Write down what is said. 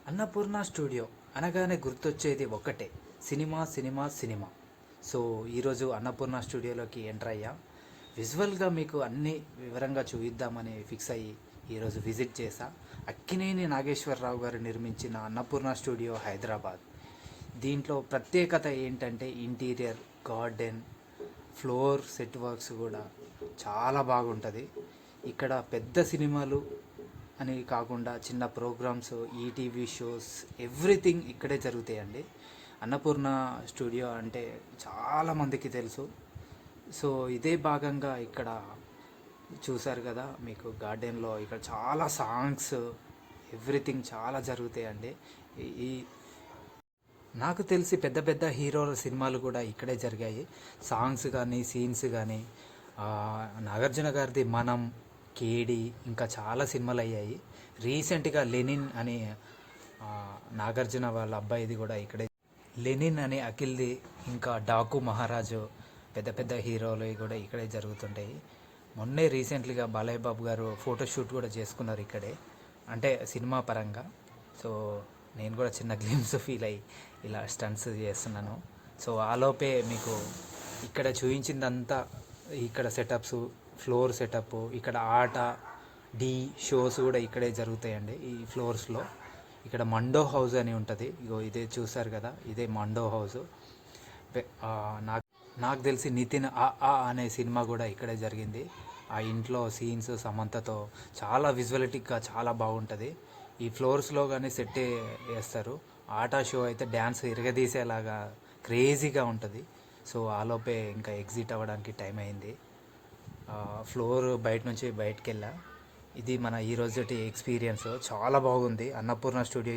Annapurna studio అనగానే గుర్తొచ్చేది ఒక్కటే, సినిమా సినిమా సినిమా. సో ఈరోజు అన్నపూర్ణ స్టూడియోలోకి ఎంటర్ అయ్యా. విజువల్గా మీకు అన్ని వివరంగా చూపిద్దామని ఫిక్స్ అయ్యి ఈరోజు విజిట్ చేశా. అక్కినేని నాగేశ్వరరావు గారు నిర్మించిన అన్నపూర్ణ స్టూడియో హైదరాబాద్. దీంట్లో ప్రత్యేకత ఏంటంటే interior, garden, floor set works కూడా చాలా బాగుంటుంది. ఇక్కడ పెద్ద సినిమాలు అని కాకుండా చిన్న ప్రోగ్రామ్స్, ఈటీవీ షోస్, ఎవ్రీథింగ్ ఇక్కడే జరుగుతాయండి. అన్నపూర్ణ స్టూడియో అంటే చాలామందికి తెలుసు. సో ఇదే భాగంగా ఇక్కడ చూశారు కదా, మీకు గార్డెన్లో ఇక్కడ చాలా సాంగ్స్, ఎవ్రీథింగ్ చాలా జరుగుతాయండి. ఈ నాకు తెలిసి పెద్ద పెద్ద హీరోల సినిమాలు కూడా ఇక్కడే జరిగాయి. సాంగ్స్ కానీ, సీన్స్ కానీ, నాగార్జున గారిది మనం, కేడి, ఇంకా చాలా సినిమాలు అయ్యాయి. రీసెంట్గా లెనిన్ అని నాగార్జున వాళ్ళ అబ్బాయిది కూడా ఇక్కడే, లెనిన్ అని అఖిల్ది, ఇంకా డాకు మహారాజు, పెద్ద పెద్ద హీరోలు కూడా ఇక్కడే జరుగుతుంటాయి. మొన్నే రీసెంట్లీగా బాలయ్య బాబు గారు ఫోటోషూట్ కూడా చేసుకున్నారు ఇక్కడే, అంటే సినిమా పరంగా. సో నేను కూడా చిన్న గ్లిమ్స్ ఫీల్ అయ్యి ఇలా స్టంట్స్ చేస్తున్నాను. సో ఆలోపే మీకు ఇక్కడ చూపించిందంతా, ఇక్కడ సెటప్స్, ఫ్లోర్ సెటప్, ఇక్కడ ఆట, డి షోస్ కూడా ఇక్కడే జరుగుతాయండి ఈ ఫ్లోర్స్లో. ఇక్కడ మండో హౌస్ అని ఉంటుంది, ఇగో ఇదే చూసారు కదా, ఇదే మండో హౌస్. నాకు తెలిసి నితిన్ అనే సినిమా కూడా ఇక్కడే జరిగింది. ఆ ఇంట్లో సీన్స్ సమంతతో చాలా విజువలిటిక్గా చాలా బాగుంటుంది. ఈ ఫ్లోర్స్లో కానీ సెట్ వేస్తారు. ఆటా షో అయితే డ్యాన్స్ ఇరగదీసేలాగా క్రేజీగా ఉంటుంది. సో ఆలోపే ఇంకా ఎగ్జిట్ అవ్వడానికి టైం అయింది. ఫ్లోర్ బయట నుంచి బయటకు వెళ్ళా. ఇది మన ఈరోజు ఎక్స్పీరియన్స్ చాలా బాగుంది అన్నపూర్ణ స్టూడియో.